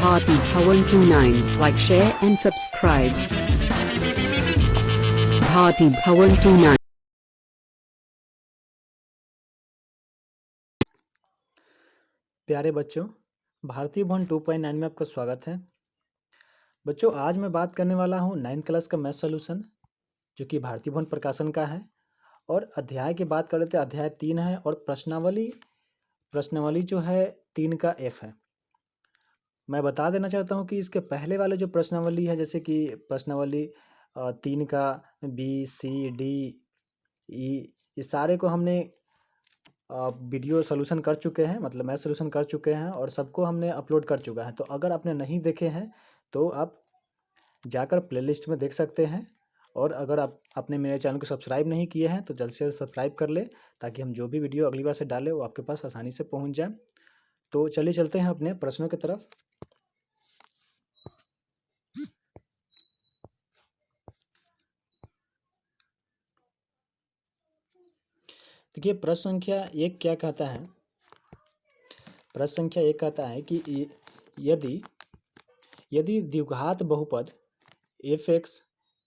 Bharti Bhawan 29. Like, share and subscribe. Bharti Bhawan 29. प्यारे बच्चों, भारतीय भवन 2.9 में आपका स्वागत है। बच्चों, आज मैं बात करने वाला हूँ 9th क्लास का मैथ सॉल्यूशन, जो कि भारतीय भवन प्रकाशन का है। और अध्याय की बात कर रहे थे, अध्याय 3 है और प्रश्नावली जो है 3 का F है। मैं बता देना चाहता हूँ कि इसके पहले वाले जो प्रश्नावली है, जैसे कि प्रश्नावली 3 का B, C, D, E, इस सारे को हमने वीडियो सोल्यूशन कर चुके हैं, मतलब मैथ सोल्यूशन कर चुके हैं और सबको हमने अपलोड कर चुका है। तो अगर आपने नहीं देखे हैं तो आप जाकर प्लेलिस्ट में देख सकते हैं। और अगर आपने मेरे चैनल को सब्सक्राइब नहीं किए हैं तो जल्द से सब्सक्राइब कर ले, ताकि हम जो भी वीडियो अगली बार से डालें वो आपके पास आसानी से पहुंच जाए। तो चलिए चलते हैं अपने प्रश्नों की तरफ। देखिए, प्रश्न संख्या 1 क्या कहता है। प्रश्न संख्या 1 कहता है कि यदि यदि द्विघात बहुपद f(x)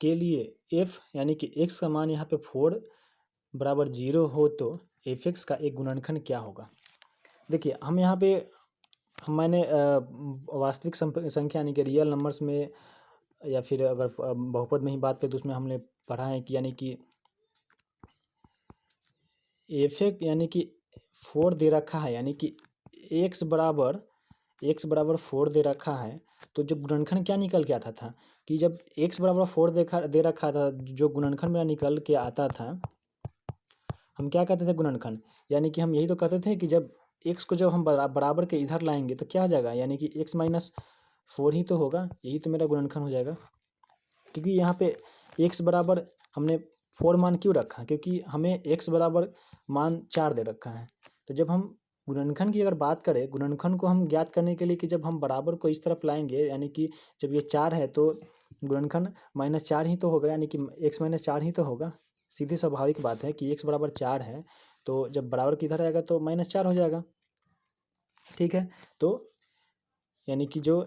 के लिए f यानी कि x का मान यहाँ पे 4 बराबर 0 हो तो f(x) का एक गुणनखंड क्या होगा। देखिए, हम यहाँ पे मैंने वास्तविक संख्या यानी कि रियल नंबर्स में, या फिर अगर बहुपद में ही बात करें तो उसमें हमने पढ़ा है कि यानी कि f(x) यानी कि 4 दे रखा है, यानी कि x बराबर 4 दे रखा है। तो जब गुणनखंड क्या निकल के आता था कि जब x बराबर 4 दे रखा था, जो गुणनखंड मेरा निकल के आता था, हम क्या कहते थे गुणनखंड, यानी कि हम यही तो कहते थे कि जब x को जब हम बराबर के इधर लाएंगे तो क्या हो जाएगा, यानी कि x माइनस 4 ही तो होगा। यही तो मेरा गुणनखंड हो जाएगा, क्योंकि यहाँ पे x बराबर हमने 4 मान क्यों रखा, क्योंकि हमें x बराबर मान 4 दे रखा है। तो जब हम गुणनखंड की अगर बात करें, गुणनखंड को हम ज्ञात करने के लिए कि जब हम बराबर को इस तरफ लाएंगे, यानी कि जब ये 4 है तो गुणनखंड -4 ही तो होगा, यानी कि x माइनस 4 ही तो होगा। सीधी स्वाभाविक बात है कि x बराबर 4 है, तो जब बराबर किधर आएगा तो -4 हो जाएगा। ठीक है, तो यानी कि जो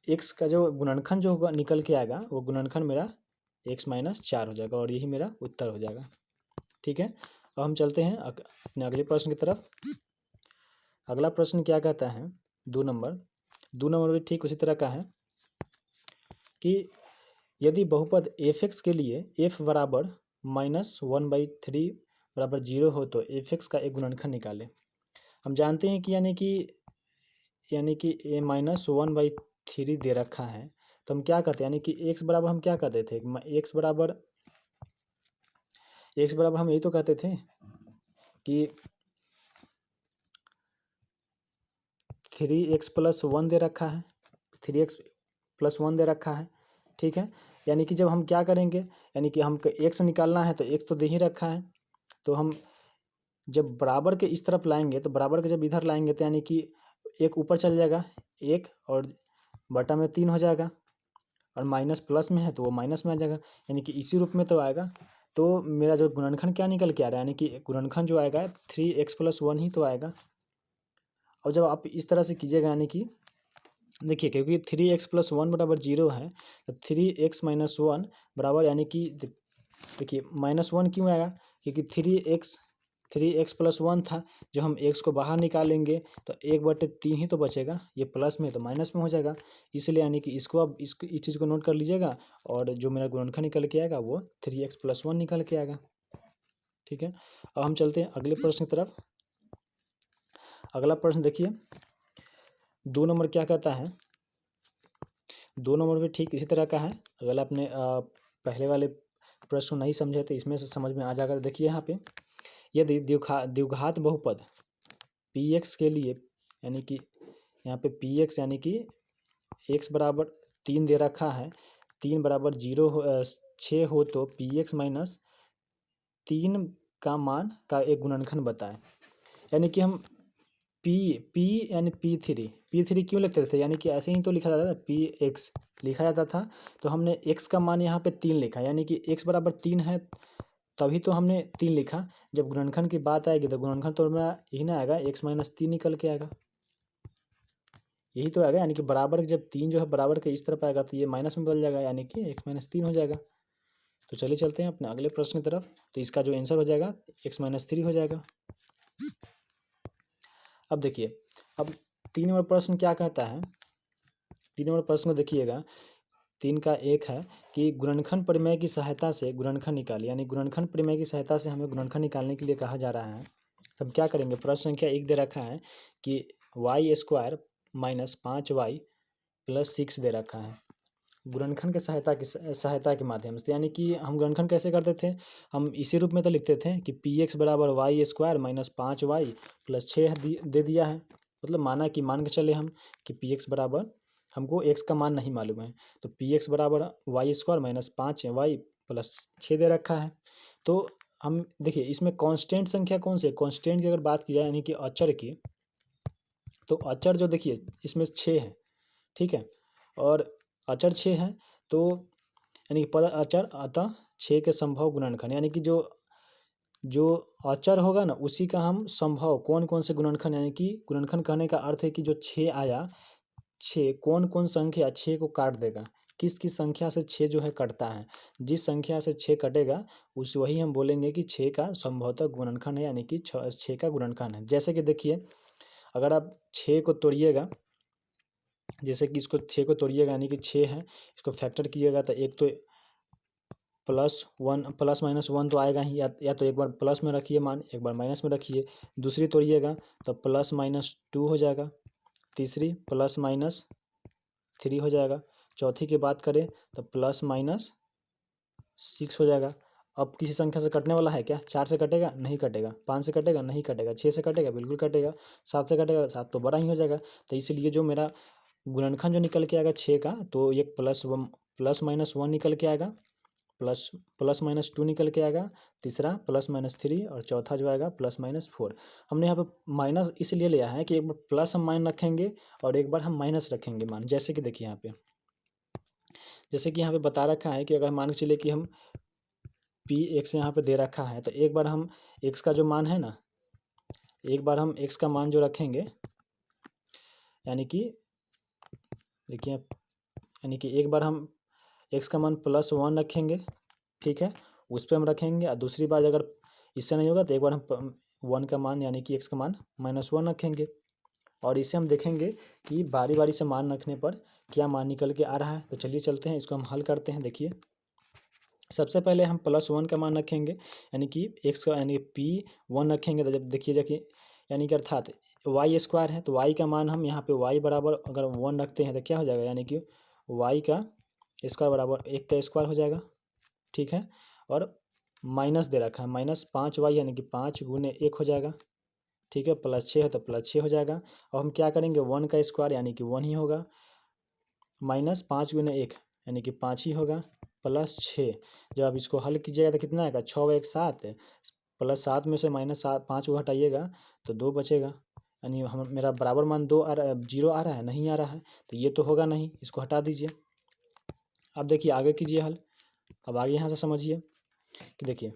x का जो गुणनखंड जो होगा निकल के आएगा, वो गुणनखंड मेरा x माइनस 4 हो जाएगा, और यही मेरा उत्तर हो जाएगा। ठीक है, अब हम चलते हैं अपने अगले प्रश्न की तरफ। अगला प्रश्न क्या कहता है, 2 नंबर भी ठीक उसी तरह का है कि यदि बहुपद f(x) के लिए f बराबर -1/3 बराबर 0 हो तो f(x) का एक गुणनखंड निकालें। हम जानते हैं कि यानी कि a -1/3 दे रखा है, तो हम क्या कहते हैं, यानी कि x बराबर हम क्या कहते थे, x बराबर हम यही तो कहते थे कि 3x + 1 दे रखा है, 3x + 1 दे रखा है। ठीक है, यानी कि जब हम क्या करेंगे, यानी कि हम x निकालना है तो x तो दे ही रखा है, तो हम जब बराबर के इस तरफ लाएंगे, तो बराबर के जब इधर लाएंगे तो यानी कि एक ऊपर चल जाएगा, 1 और बटा में 3 हो जाएगा, और माइनस प्लस में है तो वो माइनस में आ जाएगा, यानी कि इसी रूप में तो आएगा। तो मेरा जो गुणनखंड क्या निकल के आ रहा है, यानी कि गुणनखंड जो आएगा 3x + 1 ही तो आएगा। और जब आप इस तरह से कीजिएगा, यानी कि देखिए, क्योंकि 3x + 1 बराबर 0 है, तो 3x - 1 बराबर, यानी कि देखिए -1 क्यों आएगा, क्योंकि 3x + 1 था, जो हम x को बाहर निकालेंगे तो 1/3 ही तो बचेगा, ये प्लस में तो माइनस में हो जाएगा। इसलिए यानी कि इसको अब इस चीज़ को नोट कर लीजिएगा, और जो मेरा गुणनखंड निकल के आएगा वो 3x + 1 निकल के आएगा। ठीक है, अब हम चलते हैं अगले प्रश्न की तरफ। अगला प्रश्न देखिए, 2 नंबर क्या कहता है। 2 नंबर भी ठीक इसी तरह का है। अगर आपने पहले वाले प्रश्न नहीं समझे तो इसमें से समझ में आ जाएगा। तो देखिए, यहाँ पे यदि द्विघात बहुपद px के लिए, यानी कि यहाँ पे px यानी कि x बराबर 3 दे रखा है, 3 बराबर 6 हो तो px - 3 का मान का एक गुणनखंड बताएं। यानी कि हम p यानी p3 क्यों लिखते थे, यानी कि ऐसे ही तो लिखा जाता था, px लिखा जाता था, तो हमने x का मान यहाँ पे 3 लिखा, यानी कि x बराबर 3 है तभी तो हमने 3 लिखा। जब गुणनखंड की बात आएगी तो गुणनखंड तो मेरा यही ना आएगा, x - 3 निकल के आएगा। यही तो आएगा, यानी कि बराबर जब 3 जो है बराबर के इस तरफ आएगा तो ये माइनस में बदल जाएगा, यानी कि x-3 हो जाएगा। तो चलिए चलते हैं अपने अगले प्रश्न की तरफ। तो इसका जो आंसर हो जाएगा x-3 हो जाएगा। अब देखिए, अब 3 नंबर प्रश्न क्या कहता है। 3 नंबर प्रश्न को देखिएगा, 3 का 1 है कि गुणनखंड प्रमेय की सहायता से गुणनखंड निकालिए, यानी गुणनखंड प्रमेय की सहायता से हमें गुणनखंड निकालने के लिए कहा जा रहा है। तो हम क्या करेंगे, प्रश्न संख्या 1 दे रखा है कि y² माइनस 5y प्लस 6 दे रखा है गुणनखंड के सहायता के माध्यम से। यानी कि हम गुणनखंड कैसे करते थे, हम इसी रूप में तो लिखते थे कि px बराबर y² माइनस 5y प्लस 6 दे दिया है। मतलब मान के चले हम कि px बराबर, हमको x का मान नहीं मालूम है, तो px बराबर y² माइनस 5y प्लस 6 दे रखा है। तो हम देखिए इसमें कांस्टेंट संख्या कौन सी है, कांस्टेंट की अगर बात की जाए यानी कि अचर की, तो अचर जो देखिए इसमें 6 है, ठीक है, और अचर 6 है, तो यानी कि पद अचर अतः 6 के संभव गुणनखंड, यानी कि जो अचर होगा ना उसी का हम संभव कौन कौन से गुणनखंड, यानी कि गुणनखंड कहने का अर्थ है कि जो 6 आया, 6 कौन कौन संख्या 6 को काट देगा, किस किस संख्या से 6 जो है कटता है, जिस संख्या से 6 कटेगा उस वही हम बोलेंगे कि 6 का संभवतः गुणनखंड है, यानी कि 6 का गुणनखंड है। जैसे कि देखिए अगर आप 6 को तोड़िएगा, जैसे कि इसको 6 को तोड़िएगा यानी कि 6 है, इसको फैक्टर कीजिएगा तो एक तो +1 प्लस माइनस 1 तो आएगा ही, या तो एक बार प्लस में रखिए मान, एक बार माइनस में रखिए। दूसरी तोड़िएगा तो +-2 हो जाएगा, तीसरी +-3 हो जाएगा, चौथी की बात करें तो +-6 हो जाएगा। अब किसी संख्या से कटने वाला है क्या, 4 से कटेगा नहीं कटेगा, 5 से कटेगा नहीं कटेगा, 6 से कटेगा बिल्कुल कटेगा, 7 से कटेगा, 7 तो बड़ा ही हो जाएगा। तो इसलिए जो मेरा गुणनखंड जो निकल के आएगा 6 का, तो एक +-1 निकल के आएगा, +-2 निकल के आएगा, तीसरा +-3 और चौथा जो आएगा +-4। हमने यहाँ पे माइनस इसलिए लिया है कि एक बार प्लस हम मान रखेंगे और एक बार हम माइनस रखेंगे मान। जैसे कि देखिए यहाँ पे बता रखा है कि अगर मान के चलिए कि हम px यहाँ पे दे रखा है, तो एक बार हम x का जो मान है ना, एक बार हम x का मान जो रखेंगे, यानी कि देखिए यानी कि एक बार हम x का मान +1 रखेंगे, ठीक है, उस पर हम रखेंगे, और दूसरी बार अगर इससे नहीं होगा तो एक बार हम 1 का मान यानी कि x का मान -1 रखेंगे, और इसे हम देखेंगे कि बारी बारी से मान रखने पर क्या मान निकल के आ रहा है। तो चलिए चलते हैं, इसको हम हल करते हैं। देखिए सबसे पहले हम +1 का मान रखेंगे, यानी कि x का यानी p1 रखेंगे, तो जब देखिए यानी कि अर्थात y² है, तो y का मान हम यहाँ पे y बराबर अगर 1 रखते हैं तो क्या हो जाएगा, यानी कि y का स्क्वायर बराबर 1 का स्क्वायर हो जाएगा, ठीक है, और माइनस दे रखा है -5y यानी कि 5 × 1 हो जाएगा, ठीक है, +6 है तो +6 हो जाएगा। और हम क्या करेंगे 1 का स्क्वायर यानी कि 1 ही होगा, -5 × 1 यानी कि 5 ही होगा, +6। जब आप इसको हल कीजिएगा तो कितना आएगा, 6 × 1 7, +7 में से -5 को हटाइएगा तो 2 बचेगा, यानी हम मेरा बराबर मान 2 आ रहा है, 0 आ रहा है, नहीं आ रहा है, तो ये तो होगा नहीं, इसको हटा दीजिए। अब देखिए आगे कीजिए हल। अब आगे यहाँ से समझिए कि देखिए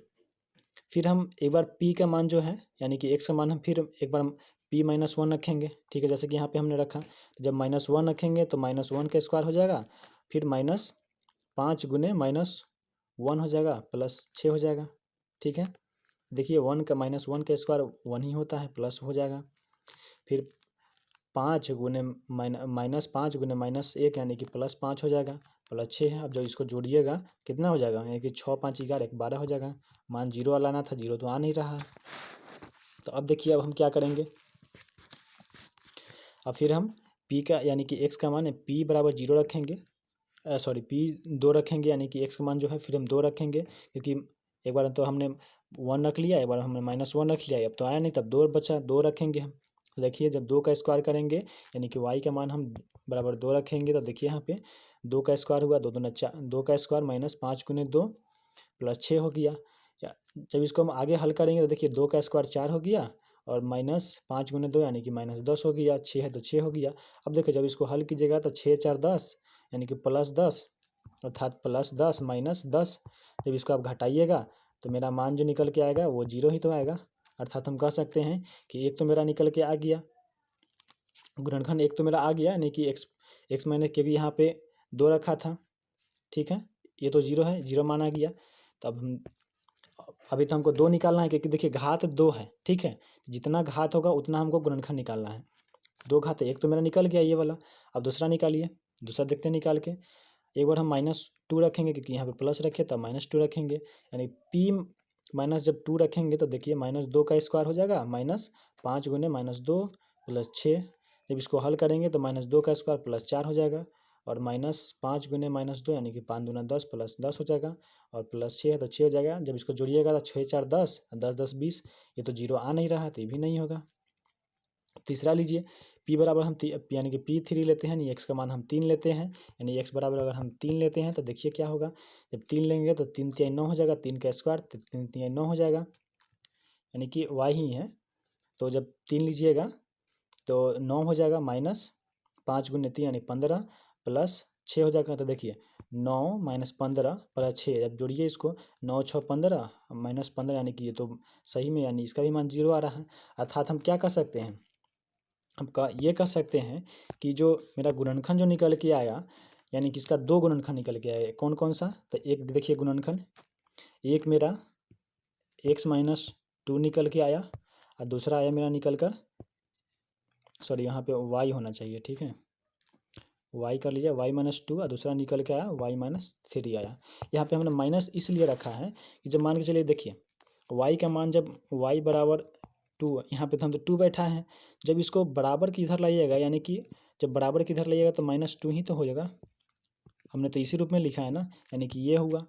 फिर हम एक बार p का मान जो है यानी कि x का मान हम फिर एक बार हम p-1 रखेंगे, ठीक है, जैसे कि यहाँ पे हमने रखा, तो जब -1 रखेंगे तो -1 का स्क्वायर हो जाएगा, फिर -5 × -1 हो जाएगा, +6 हो जाएगा, ठीक है। देखिए 1 का -1 का स्क्वायर 1 ही होता है, प्लस हो जाएगा, फिर 5 × -1 यानी कि +5 हो जाएगा, +6 है। अब जब इसको जोड़िएगा कितना हो जाएगा, यानी कि 6 × 5 = 11, 12 हो जाएगा। मान 0 लाना था, 0 तो आ नहीं रहा है। तो अब देखिए अब हम क्या करेंगे, अब फिर हम p का यानी कि x का मान p बराबर 0 रखेंगे, सॉरी p 2 रखेंगे, यानी कि x का मान जो है फिर हम 2 रखेंगे, क्योंकि एक बार तो हमने 1 रख लिया, एक बार हमने -1 रख लिया, अब तो आया नहीं, तब 2 बचा, 2 रखेंगे हम। देखिए जब 2 का स्क्वायर करेंगे यानी कि y का मान हम बराबर 2 रखेंगे, तो देखिए यहाँ पे 2 का स्क्वायर हुआ, 2 दूना 4, 2 का स्क्वायर -5 × 2 +6 हो गया। जब इसको हम आगे हल करेंगे तो देखिए 2 का स्क्वायर 4 हो गया, और -5 × 2 यानी कि -10 हो गया, 6 है तो 6 हो गया। अब देखिए जब इसको हल कीजिएगा तो 6 × 4 = 10 यानी कि +10, अर्थात +10 -10। जब इसको आप घटाइएगा तो मेरा मान जो निकल के आएगा वो 0 ही तो आएगा, अर्थात हम कह सकते हैं कि एक तो मेरा निकल के आ गया, गुणनखंड एक तो मेरा आ गया, यानी कि एक्स माइनस, क्योंकि यहाँ पे 2 रखा था, ठीक है, ये तो 0 है, 0 मान आ गया। तो अब हम अभी तो हमको 2 निकालना है, क्योंकि देखिए घात 2 है, ठीक है, जितना घात होगा उतना हमको गुणनखंड निकालना है। 2 घात एक तो मेरा निकल गया ये वाला, अब दूसरा निकालिए, दूसरा देखते हैं निकाल के। एक बार हम -2 रखेंगे, क्योंकि यहाँ पे प्लस रखे तब -2 रखेंगे, यानी p माइनस जब 2 रखेंगे तो देखिए -2 का स्क्वायर हो जाएगा, -5 गुने -2 प्लस 6। जब इसको हल करेंगे तो -2 का स्क्वायर +4 हो जाएगा, और -5 गुने -2 यानी कि 5 दूना 10 प्लस 10 हो जाएगा, और प्लस 6 है तो 6 हो जाएगा। जब इसको जोड़िएगा तो 6 4 10, 10 10 20, ये तो 0 आ नहीं रहा है तो ये भी नहीं होगा। तीसरा लीजिए, p बराबर हम यानी कि P3 लेते हैं, यानी x का मान हम 3 लेते हैं, यानी x बराबर अगर हम 3 लेते हैं तो देखिए क्या होगा। जब 3 लेंगे तो 3 3 9 हो जाएगा, 3 का स्क्वायर तो 3 3 9 हो जाएगा, यानी कि y ही है। तो जब 3 लीजिएगा तो 9 हो जाएगा, -5 गुने 3 यानी 15 प्लस 6 हो जाएगा। तो देखिए 9 -15 प्लस 6, जब जोड़िए इसको 9 6 15 -15, यानी कि ये तो सही में, यानी इसका भी मान 0 आ रहा है। अर्थात हम क्या कर सकते हैं, हम ये कह सकते हैं कि जो मेरा गुणनखंड जो निकल के आया, यानी कि इसका 2 गुणनखंड निकल के आया, कौन कौन सा, तो एक देखिए गुणनखंड, एक मेरा x-2 निकल के आया, और दूसरा आया मेरा निकल कर, सॉरी यहाँ पे y होना चाहिए, ठीक है, y कर लीजिए, y-2, और दूसरा निकल के आया y-3 आया। यहाँ पे हमने माइनस इसलिए रखा है कि जब मान के चलिए देखिए y का मान जब y बराबर 2, यहाँ पे तो हम तो 2 बैठा है, जब इसको बराबर की इधर लाइएगा, यानी कि जब बराबर की इधर लाइएगा तो -2 ही तो हो जाएगा, हमने तो इसी रूप में लिखा है ना, यानी कि ये हुआ।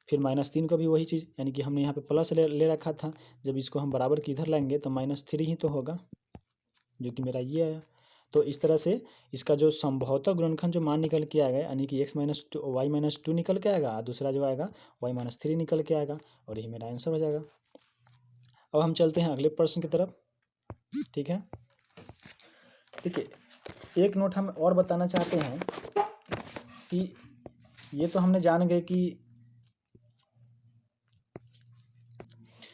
फिर -3 का भी वही चीज़, यानी कि हमने यहाँ पे प्लस ले रखा था, जब इसको हम बराबर की इधर लाएंगे तो -3 ही तो होगा, जो कि मेरा ये आया। तो इस तरह से इसका जो संभवतः गुणनखंड जो मान निकल के आएगा, यानी कि y-2 निकल के आएगा, और दूसरा जो आएगा y-3 निकल के आएगा, और यही मेरा आंसर हो जाएगा। अब हम चलते हैं अगले प्रश्न की तरफ, ठीक है। देखिए एक नोट हम और बताना चाहते हैं कि ये तो हमने जान गए कि,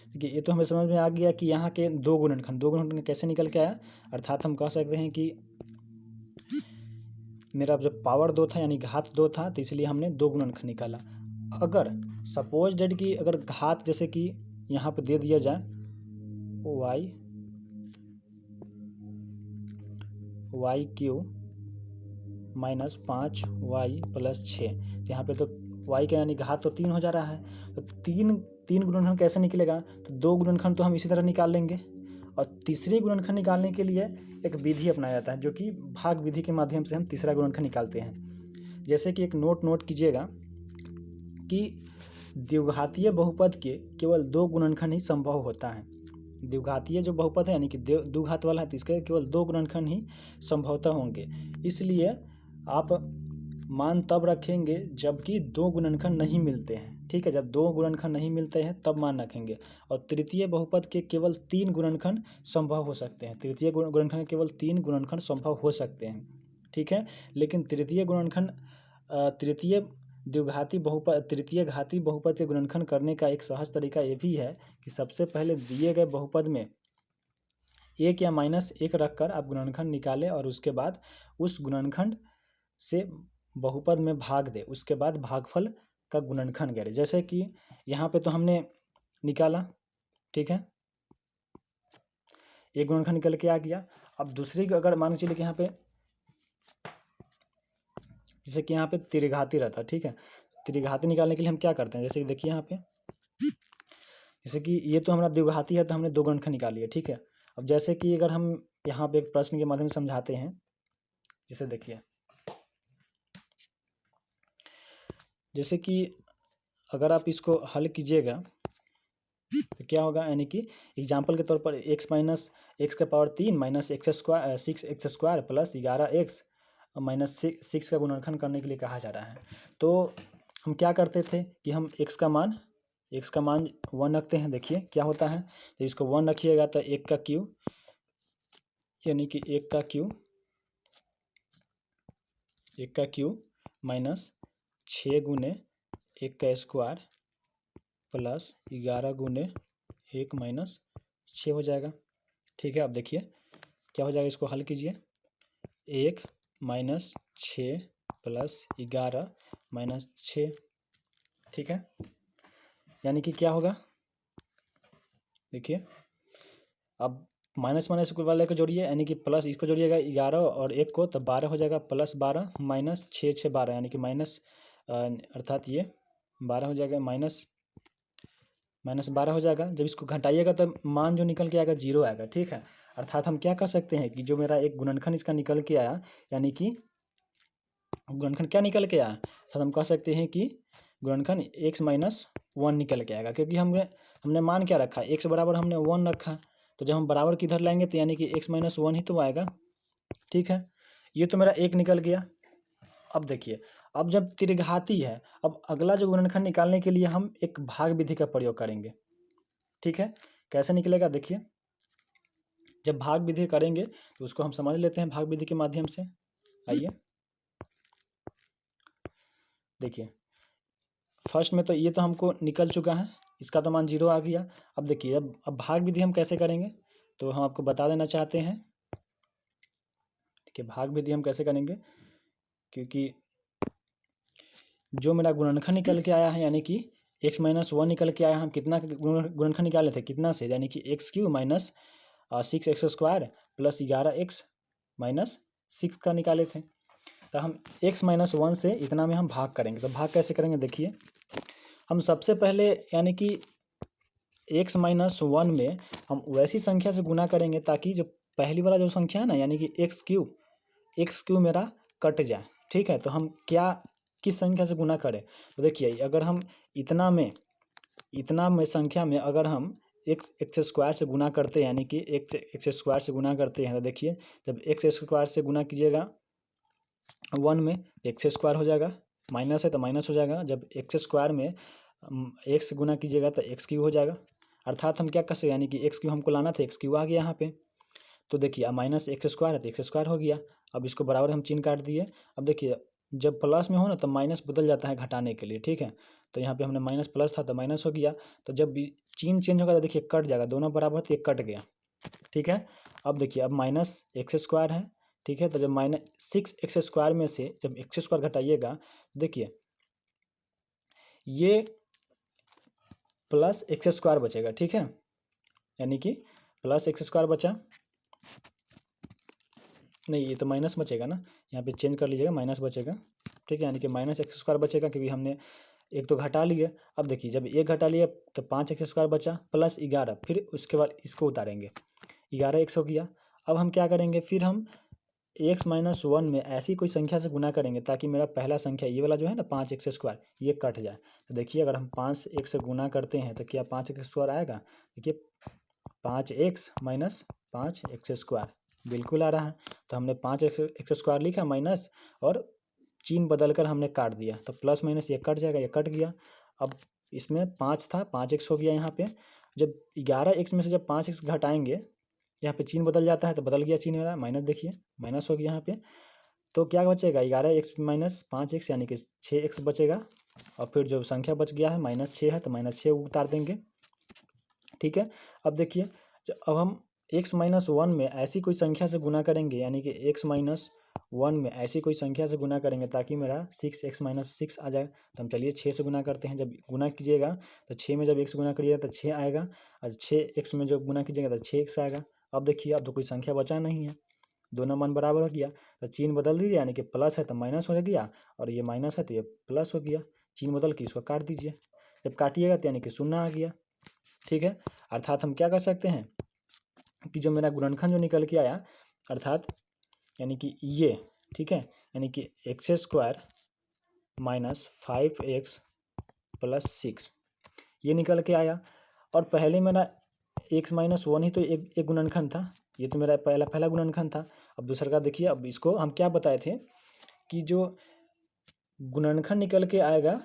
देखिए ये तो हमें समझ में आ गया कि यहाँ के 2 गुणनखंड कैसे निकल के आया। अर्थात हम कह सकते हैं कि मेरा जब पावर 2 था, यानी घात 2 था, तो इसलिए हमने 2 गुणनखंड निकाला। अगर सपोज डेट कि अगर घात जैसे कि यहाँ पे दे दिया जाए y³ -5y + 6, तो यहाँ पे तो y का यानी घात तो 3 हो जा रहा है, तो तीन गुणनखंड कैसे निकलेगा, तो 2 गुणनखंड तो हम इसी तरह निकाल लेंगे, और तीसरे गुणनखंड निकालने के लिए एक विधि अपनाया जाता है, जो कि भाग विधि के माध्यम से हम तीसरा गुणनखंड निकालते हैं। जैसे कि एक नोट कीजिएगा कि द्विघातीय बहुपद के केवल 2 गुणनखंड ही संभव होता है। द्विघातीय जो बहुपद है, यानी कि द्विघात वाला है, तो इसके केवल 2 गुणनखंड ही संभवतः होंगे। इसलिए आप मान तब रखेंगे जबकि 2 गुणनखंड नहीं मिलते हैं, ठीक है, जब 2 गुणनखंड नहीं मिलते हैं तब मान रखेंगे। और तृतीय बहुपद के केवल 3 गुणनखंड संभव हो सकते हैं, तृतीय गुणनखंड केवल 3 गुणनखंड संभव हो सकते हैं, ठीक है। लेकिन तृतीय घाती बहुपद के गुणनखंड करने का एक सहज तरीका ये भी है कि सबसे पहले दिए गए बहुपद में 1 या -1 रखकर आप गुणनखंड निकालें, और उसके बाद उस गुणनखंड से बहुपद में भाग दे, उसके बाद भागफल का गुणनखंड करें। जैसे कि यहाँ पे तो हमने निकाला, ठीक है, एक गुणनखंड निकल के आ गया। अब दूसरी अगर मान के चलिए कि यहाँ पे जैसे कि यहाँ पे त्रिघाती रहता, ठीक है, त्रिघाती निकालने के लिए हम क्या करते हैं, जैसे कि देखिए यहाँ पे, जैसे कि ये तो हमारा द्विघाती है तो हमने 2 गुणनखंड निकाली है, ठीक है। अब जैसे कि अगर हम यहाँ पे एक प्रश्न के माध्यम से समझाते हैं, जैसे देखिए, जैसे कि अगर आप इसको हल कीजिएगा तो क्या होगा, यानी कि एग्जाम्पल के तौर पर x - x का पावर 3 -6x² प्लस 11x -6 का गुणनखंड करने के लिए कहा जा रहा है। तो हम क्या करते थे कि हम x का मान 1 रखते हैं। देखिए क्या होता है, जब इसको 1 रखिएगा तो 1 का क्यूब, यानी कि 1 का क्यूब -6 गुने 1 का स्क्वायर प्लस 11 गुने 1 - 6 हो जाएगा, ठीक है। अब देखिए क्या हो जाएगा, इसको हल कीजिए, 1 माइनस 6 प्लस 11 माइनस 6, ठीक है। यानी कि क्या होगा, देखिए अब माइनस माइनस वाले को जोड़िए, यानी कि प्लस इसको जोड़िएगा 11 और 1 को, तो 12 हो जाएगा, प्लस 12 माइनस 6 6 12, यानी कि माइनस अर्थात ये 12 हो जाएगा, माइनस 12 हो जाएगा। जब इसको घटाइएगा तो मान जो निकल के आएगा 0 आएगा, ठीक है। अर्थात हम क्या कर सकते हैं कि जो मेरा एक गुणनखंड इसका निकल के आया, यानी कि गुणनखंड क्या निकल के आया, तो हम कह सकते हैं कि गुणनखंड x माइनस 1 निकल के आएगा, क्योंकि हमने मान क्या रखा, x बराबर हमने 1 रखा, तो जब हम बराबर किधर लाएंगे तो यानी कि x माइनस 1 ही तो आएगा, ठीक है। ये तो मेरा एक निकल गया। अब देखिए, अब जब त्रिघाती है, अब अगला जो गुणनखंड निकालने के लिए हम एक भाग विधि का प्रयोग करेंगे, ठीक है। कैसे निकलेगा, देखिए जब भाग विधि करेंगे तो उसको हम समझ लेते हैं भाग विधि के माध्यम से। आइए देखिए, फर्स्ट में तो ये तो हमको निकल चुका है, इसका तो मान 0 आ गया। अब देखिए, अब भाग विधि हम कैसे करेंगे, तो हम आपको बता देना चाहते हैं कि भाग विधि हम कैसे करेंगे, क्योंकि जो मेरा गुणनखंड निकल के आया है, यानी कि x माइनस 1 निकल के आया, हम कितना गुणनखंड निकाले थे, कितना से, यानी कि x³ minus 6x² plus 11x minus 6 का निकाले थे। तो हम x माइनस 1 से इतना में हम भाग करेंगे, तो भाग कैसे करेंगे, देखिए हम सबसे पहले यानी कि x माइनस 1 में हम वैसी संख्या से गुना करेंगे ताकि जो पहली वाला जो संख्या है ना, यानी कि x³ मेरा कट जाए, ठीक है। तो हम क्या किस संख्या से गुना करें, तो देखिए अगर हम इतना में संख्या में अगर हम x² से गुना करते हैं, यानी कि x² से गुना करते हैं, तो देखिए जब x² से गुना कीजिएगा 1 में x² हो जाएगा, माइनस है तो माइनस हो जाएगा। जब x² में x गुना कीजिएगा तो x³ हो जाएगा। अर्थात हम क्या कर सकते, यानी कि x³ हमको लाना था, x³ आ गया यहाँ पे। तो देखिए अब माइनस x² है तो x² हो गया। अब इसको बराबर हम चिन्ह काट दिए। अब देखिए जब प्लस में हो ना तो माइनस बदल जाता है घटाने के लिए, ठीक है। तो यहाँ पे हमने माइनस प्लस था तो माइनस हो गया। तो जब चिन्ह चेंज होगा तो देखिए कट जाएगा, दोनों बराबर थे, कट गया, ठीक है। अब देखिए अब माइनस x² है, ठीक है। तो जब माइनस 6x² में से जब x² घटाइएगा, देखिए ये प्लस x² बचेगा, ठीक है। यानी कि प्लस x² बचा, नहीं ये तो माइनस बचेगा ना, यहाँ पे चेंज कर लीजिएगा, माइनस बचेगा, ठीक है। यानी कि माइनस x² बचेगा, क्योंकि हमने एक तो घटा लिए। अब देखिए जब एक घटा लिए तो 5x² बचा प्लस 11, फिर उसके बाद इसको उतारेंगे, 11x हो गया। अब हम क्या करेंगे, फिर हम x माइनस 1 में ऐसी कोई संख्या से गुना करेंगे ताकि मेरा पहला संख्या ये वाला जो है ना 5x² ये कट जाए। तो देखिए अगर हम 5x से गुना करते हैं तो क्या 5x² आएगा, देखिए 5x माइनस 5x², बिल्कुल आ रहा है। तो हमने 5x² लिखा माइनस, और चिन्ह बदल कर हमने काट दिया, तो प्लस माइनस ये कट जाएगा, ये कट गया। अब इसमें 5 था, 5x हो गया यहाँ पे। जब 11x में से जब 5x घटाएंगे, यहाँ पे चिन्ह बदल जाता है, तो बदल गया चिन्ह मेरा, माइनस देखिए माइनस हो गया यहाँ पे। तो क्या बचेगा, 11x माइनस 5x यानी कि 6x बचेगा। और फिर जो संख्या बच गया है -6 है, तो -6 उतार देंगे, ठीक है। अब देखिए अब हम x माइनस 1 में ऐसी कोई संख्या से गुना करेंगे, यानी कि x माइनस 1 में ऐसी कोई संख्या से गुना करेंगे ताकि मेरा 6x माइनस 6 आ जाए। तो हम चलिए 6 से गुना करते हैं। जब गुना कीजिएगा तो 6 में जब x गुना करिएगा तो 6 आएगा, और 6x में जब गुना कीजिएगा तो 6x आएगा। अब देखिए अब तो कोई संख्या बचा नहीं है, दोनों मान बराबर हो गया। तो चिन्ह बदल दीजिए, यानी कि प्लस है तो माइनस हो गया, और ये माइनस है तो ये प्लस हो गया। चिन्ह बदल के इसको काट दीजिए, जब काटिएगा तो यानी कि 0 आ गया, ठीक है। अर्थात हम क्या कर सकते हैं कि जो मेरा गुणनखंड जो निकल के आया, अर्थात यानी कि ये, ठीक है, यानी कि x² माइनस 5x प्लस 6 ये निकल के आया। और पहले मेरा x माइनस 1 ही तो एक गुणनखंड था, ये तो मेरा पहला गुणनखंड था। अब दूसरा का देखिए, अब इसको हम क्या बताए थे कि जो गुणनखंड निकल के आएगा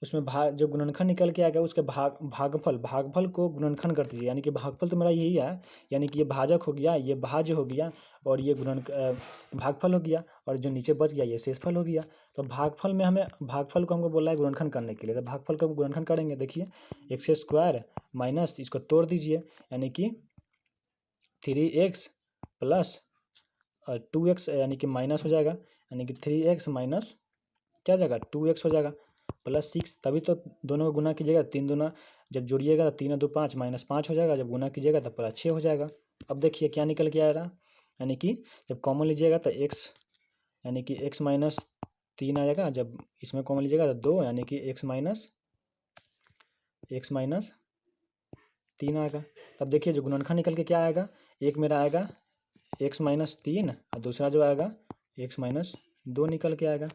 उसमें जो गुणनखंड निकल के आएगा उसके भागफल को गुणनखंड कर दीजिए, यानी कि भागफल तो मेरा यही है, यानी कि ये भाजक हो गया, ये भाज्य हो गया, और ये भागफल हो गया, और जो नीचे बच गया ये शेषफल हो गया। तो भागफल को हमको बोला है गुणनखंड करने के लिए, तो भागफल को गुणनखंड करेंगे। देखिए x² माइनस इसको तोड़ दीजिए, यानी कि 3x प्लस 2x यानी कि माइनस हो जाएगा, यानी कि 3x माइनस क्या हो जाएगा 2x हो जाएगा प्लस 6, तभी तो दोनों को गुना कीजिएगा, 3 दूना जब जोड़िएगा तो 3 और 2 5 माइनस 5 हो जाएगा, जब गुना कीजिएगा तो प्लस 6 हो जाएगा। अब देखिए क्या निकल के आ रहा, यानी कि जब कॉमन लीजिएगा तो x यानी कि x माइनस 3 आ जाएगा, जब इसमें कॉमन लीजिएगा तो 2 यानी कि x माइनस 3 आएगा। तब देखिए जो गुणनखंड निकल के क्या आएगा, एक मेरा आएगा x माइनस 3 और दूसरा जो आएगा x माइनस 2 निकल के आएगा।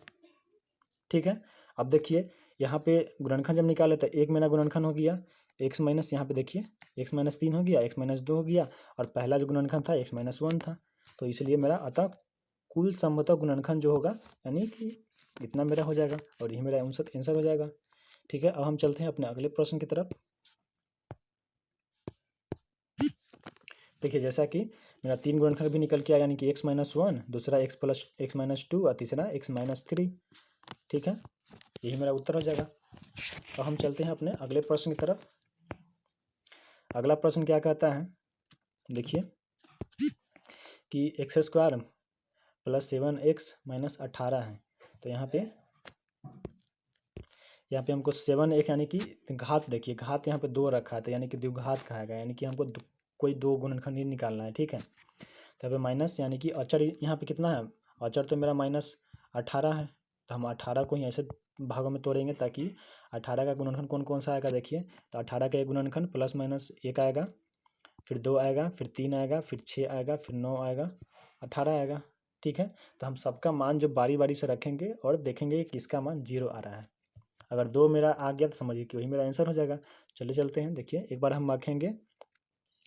ठीक है, अब देखिए यहाँ पे गुणनखंड जब निकाले तो एक मेरा गुणनखंड हो गया x माइनस, यहाँ पे देखिए x माइनस 3 हो गया, x माइनस 2 हो गया, और पहला जो गुणनखंड था x माइनस 1 था, तो इसलिए मेरा अतः कुल संभवतः गुणनखंड जो होगा यानी कि इतना मेरा हो जाएगा, और यही मेरा आंसर हो जाएगा। ठीक है, अब हम चलते हैं अपने अगले प्रश्न की तरफ। देखिए जैसा कि मेरा 3 गुणनखंड भी निकल के आया, यानी कि x माइनस 1, दूसरा x प्लस x माइनस 2 और तीसरा x माइनस 3। ठीक है, यही मेरा उत्तर हो जाएगा। अब हम चलते हैं अपने अगले प्रश्न की तरफ। अगला प्रश्न क्या कहता है, देखिए कि x square plus 7x minus 18 है। तो यहाँ पे हमको 7x यानी कि घात, देखिए घात यहाँ पे 2 रखा है, तो यानी कि द्विघात कहा गया, यानी कि हमको कोई 2 गुणनखंड ही निकालना है। ठीक है, तो यहाँ पे माइनस यानी कि अचर यहाँ पे कितना है, अचर तो मेरा माइनस 18 है, तो हम 18 को ही ऐसे भागों में तोड़ेंगे ताकि 18 का गुणनखंड कौन कौन सा आएगा। देखिए तो 18 का एक गुणनखंड प्लस माइनस 1 आएगा, फिर 2 आएगा, फिर 3 आएगा, फिर 6 आएगा, फिर 9 आएगा, 18 आएगा। ठीक है, तो हम सबका मान जो बारी बारी से रखेंगे और देखेंगे कि किसका मान 0 आ रहा है। अगर 2 मेरा आ गया तो समझिए कि वही मेरा आंसर हो जाएगा। चलिए चलते हैं, देखिए एक बार हम रखेंगे,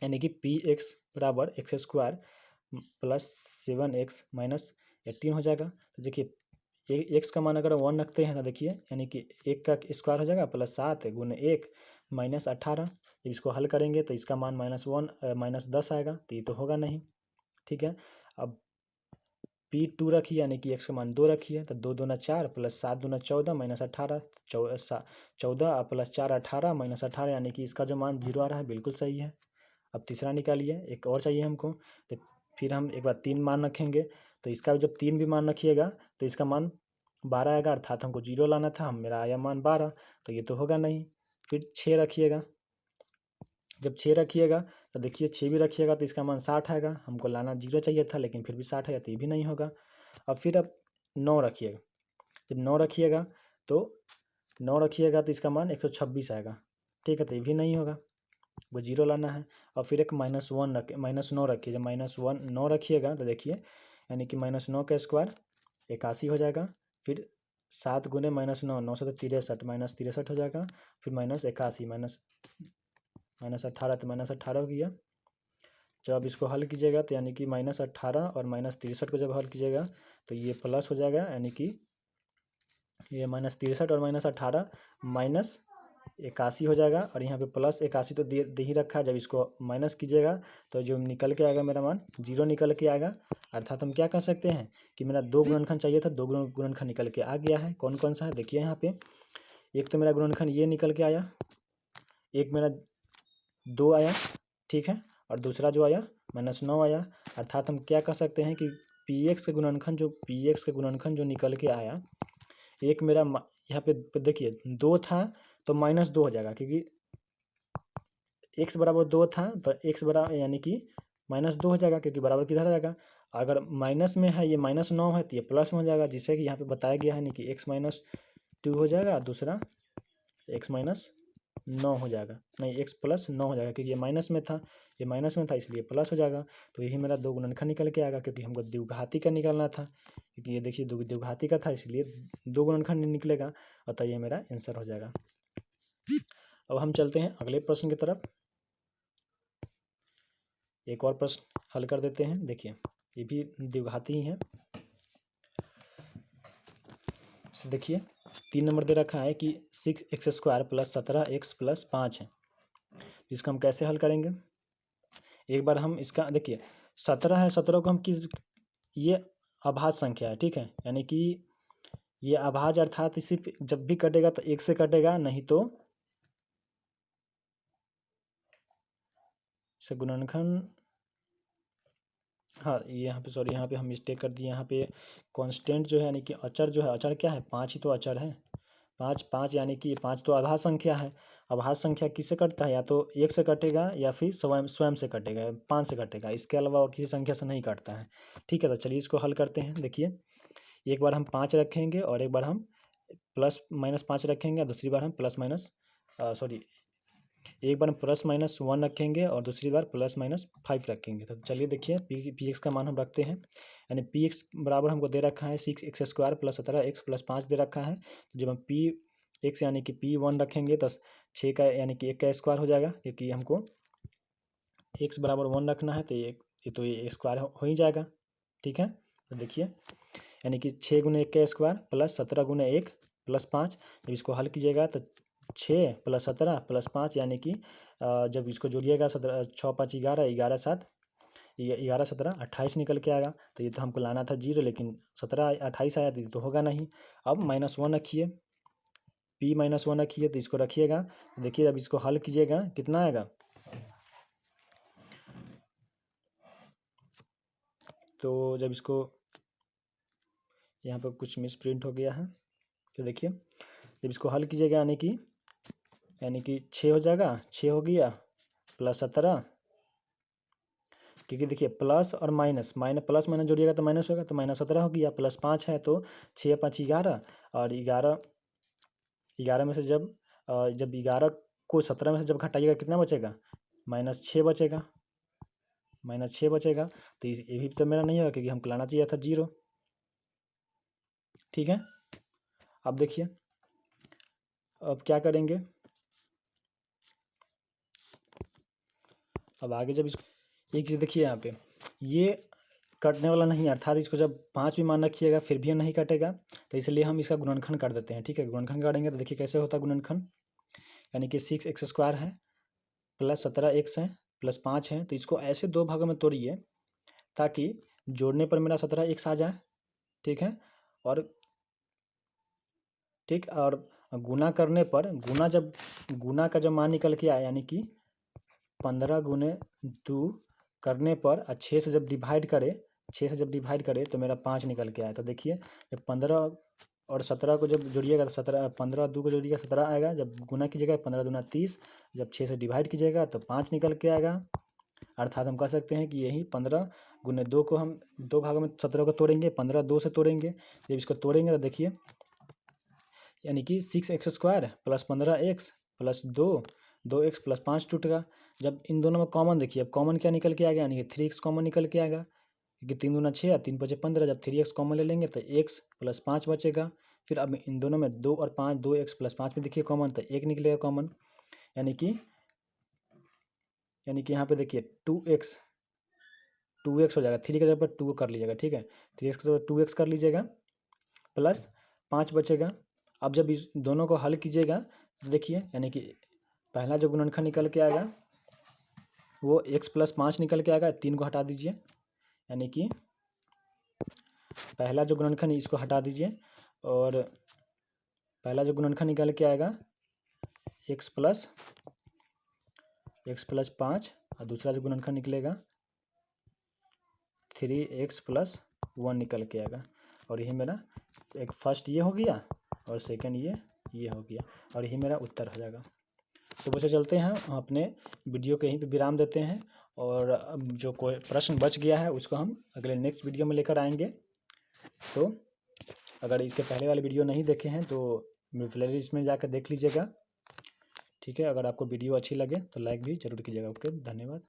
यानी कि पी एक्स बराबर x square plus 7x minus 18 हो जाएगा। तो देखिए एक्स का मान अगर 1 रखते हैं तो देखिए यानी कि 1 का स्क्वायर हो जाएगा प्लस 7 गुने 1 माइनस 18। जब इसको हल करेंगे तो इसका मान माइनस 10 आएगा, तो ये तो होगा नहीं। ठीक है, अब P2 रखिए, यानी कि x का मान 2 रखिए, तो 2 दूना 4 प्लस 7 दूना 14 माइनस 18, 14 प्लस 4 18 माइनस 18, यानी कि इसका जो मान 0 आ रहा है बिल्कुल सही है। अब तीसरा निकालिए, एक और चाहिए हमको, तो फिर हम एक बार 3 मान रखेंगे, तो इसका जब 3 भी मान रखिएगा तो इसका मान 12 आएगा, अर्थात हमको 0 लाना था, मेरा आया मान 12, तो ये तो होगा नहीं। फिर 6 रखिएगा, जब 6 रखिएगा तो देखिए 6 भी रखिएगा तो इसका मान 60 आएगा, हमको लाना 0 चाहिए था लेकिन फिर भी 60 है, तो ये भी नहीं होगा। अब फिर अब 9 रखिएगा, जब 9 रखिएगा तो 9 रखिएगा तो इसका मान 126 आएगा। ठीक है, तो ये भी नहीं होगा, वो 0 लाना है। और फिर एक माइनस 9 रखिए, जब -9 रखिएगा तो देखिए यानी कि -9 का स्क्वायर 81 हो जाएगा, फिर 7 गुने -9, 9 से तो 63 माइनस 63 हो जाएगा, फिर -81 माइनस 18, तो -18 हो गया। जब आप इसको हल कीजिएगा तो यानी कि -18 और -63 को जब हल कीजिएगा तो ये प्लस हो जाएगा, यानी कि ये -63 और -18 -81 हो जाएगा, और यहाँ पे +81 तो दे ही रखा है। जब इसको माइनस कीजिएगा तो जो निकल के आएगा मेरा मान 0 निकल के आएगा, अर्थात हम क्या कर सकते हैं कि मेरा 2 गुणनखंड चाहिए था, 2 गुणनखंड निकल के आ गया है। कौन कौन सा है देखिए यहाँ पे, एक तो मेरा गुणनखंड ये निकल के आया, एक मेरा 2 आया, ठीक है, और दूसरा जो आया -9 आया, अर्थात हम क्या कर सकते हैं कि पी एक्स के गुणनखंड जो निकल के आया, एक मेरा यहाँ पे देखिए 2 था तो -2 हो जाएगा, क्योंकि x बराबर 2 था तो x बराबर यानी कि -2 हो जाएगा, क्योंकि बराबर किधर आ जाएगा, अगर माइनस में है ये -9 है तो ये प्लस में हो जाएगा, जिससे कि यहाँ पे बताया गया है नहीं कि x-2 हो जाएगा, दूसरा x-9 हो जाएगा, नहीं x+9 हो जाएगा, क्योंकि ये माइनस में था, ये माइनस में था इसलिए प्लस हो जाएगा। तो यही मेरा 2 गुणनखंड निकल के आएगा, क्योंकि हमको द्विघाती का निकालना था, क्योंकि ये देखिए द्विघाती का था इसलिए 2 गुणनखंड निकलेगा, अतः ये मेरा आंसर हो जाएगा। अब हम चलते हैं अगले प्रश्न की तरफ, एक और प्रश्न हल कर देते हैं। देखिए ये भी द्विघाती ही है, देखिए 3 नंबर दे रखा है कि 6x² + 17x + 5 है, इसको हम कैसे हल करेंगे। एक बार हम इसका देखिए 17 है, 17 को हम ये अभाज्य संख्या है, ठीक है, यानी कि ये अभाज्य अर्थात सिर्फ जब भी कटेगा तो 1 से कटेगा, नहीं तो से गुणनखंड हाँ, यहाँ पे सॉरी, यहाँ पे हम मिस्टेक कर दिए। यहाँ पे कांस्टेंट जो है यानी कि अचर जो है, अचर क्या है, 5 ही तो अचर है। 5 5 यानी कि 5 तो आभास संख्या है। आभास संख्या किससे कटता है, या तो 1 से कटेगा या फिर स्वयं स्वयं से कटेगा, 5 से कटेगा, इसके अलावा और किसी संख्या से नहीं कटता है। ठीक है, तो चलिए इसको हल करते हैं। देखिए, एक बार हम 5 रखेंगे और एक बार हम प्लस माइनस 5 रखेंगे, और दूसरी बार हम प्लस माइनस सॉरी एक बार हम प्लस माइनस 1 रखेंगे और दूसरी बार प्लस माइनस 5 रखेंगे। तो चलिए देखिए, पी एक्स का मान हम रखते हैं, यानी पी एक्स बराबर हमको दे रखा है 6x² प्लस 17x प्लस 5 दे रखा है। तो जब हम पी एक्स यानी कि P1 रखेंगे तो 6 का यानी कि 1 का स्क्वायर हो जाएगा, क्योंकि हमको x बराबर 1 रखना है, तो ये स्क्वायर हो ही जाएगा। ठीक है, तो देखिए, यानी कि 6 गुने 1 का स्क्वायर प्लस 17 गुने 1 प्लस 5। जब इसको हल कीजिएगा तो 6 प्लस 17 प्लस 5, यानी कि जब इसको जोड़िएगा 17 6 5 11 11 7 11 17 28 निकल के आएगा। तो ये तो हमको लाना था 0, लेकिन 17 28 आया तो ये तो होगा नहीं। अब -1 रखिए, P-1 रखिए, तो इसको रखिएगा। देखिए, जब इसको हल कीजिएगा कितना आएगा, तो जब इसको यहाँ पर कुछ मिस प्रिंट हो गया है, तो देखिए जब इसको हल कीजिएगा यानी कि 6 हो जाएगा, 6 हो गया प्लस 17, क्योंकि देखिए प्लस और माइनस प्लस माइनस जोड़िएगा तो माइनस होगा, तो -17 हो गया, प्लस 5 है तो 6 5 11, और 11 में से जब 11 को 17 में से जब घटाइएगा कितना बचेगा, -6 बचेगा, -6 बचेगा। तो ये भी तो मेरा नहीं होगा, क्योंकि हमको लाना चाहिए था 0। ठीक है, अब देखिए अब क्या करेंगे, अब आगे जब इसको एक चीज़ देखिए, यहाँ पे ये कटने वाला नहीं है, अर्थात इसको जब 5 भी मान रखिएगा फिर भी नहीं कटेगा, तो इसलिए हम इसका गुणनखंड कर देते हैं। ठीक है, गुणनखंड करेंगे तो देखिए कैसे होता है गुणनखंड, यानी कि 6x² है प्लस 17x है प्लस 5 है, तो इसको ऐसे 2 भागों में तोड़िए ताकि जोड़ने पर मेरा 17x आ जाए। ठीक है, और गुना करने पर गुना का जब मान निकल के आए, यानी कि 15 गुने 2 करने पर 6 से जब डिवाइड करे तो मेरा 5 निकल के आया। तो देखिए, जब 15 और 17 को जब जोड़िएगा तो 15 2 को जोड़िएगा 17 आएगा, जब गुना कीजिएगा 15 दूना 30, जब 6 से डिवाइड कीजिएगा तो 5 निकल के आएगा। अर्थात हम कह सकते हैं कि यही 15 गुने 2 को हम 2 भागों में 17 को तोड़ेंगे, 15 2 से तोड़ेंगे। जब इसको तोड़ेंगे तो देखिए, यानी कि 6x² plus 15x plus 2x plus 5 टूटेगा। जब इन दोनों में कॉमन देखिए, अब कॉमन क्या निकल के आ गया, यानी कि 3x कॉमन निकल के आएगा, क्योंकि 3 दूना 6 3 5 15। जब 3x कॉमन ले लेंगे तो x प्लस 5 बचेगा। फिर अब इन दोनों में 2 और 5 2x प्लस 5 में देखिए कॉमन, तो 1 निकलेगा कॉमन, यानी कि यहाँ पे देखिए 2x हो जाएगा, 3 के जगह पर 2 कर लीजिएगा। ठीक है, 3x के जगह 2x कर लीजिएगा प्लस 5 बचेगा। अब जब इस दोनों को हल कीजिएगा तो देखिए, यानी कि पहला जो गुणनखंड निकल के आएगा वो x प्लस 5 निकल के आएगा, 3 को हटा दीजिए, यानी कि पहला जो गुणनखंड इसको हटा दीजिए, और पहला जो गुणनखंड निकल के आएगा x प्लस 5, और दूसरा जो गुणनखंड निकलेगा 3x प्लस 1 निकल के आएगा। और यही मेरा एक फर्स्ट ये हो गया और सेकंड ये हो गया, और यही मेरा उत्तर हो जाएगा। तो वैसे चलते हैं, हम अपने वीडियो के यहीं पे विराम देते हैं, और अब जो कोई प्रश्न बच गया है उसको हम अगले नेक्स्ट वीडियो में लेकर आएंगे। तो अगर इसके पहले वाले वीडियो नहीं देखे हैं तो प्लेलिस्ट में जाकर देख लीजिएगा। ठीक है, अगर आपको वीडियो अच्छी लगे तो लाइक भी ज़रूर कीजिएगा। ओके, धन्यवाद।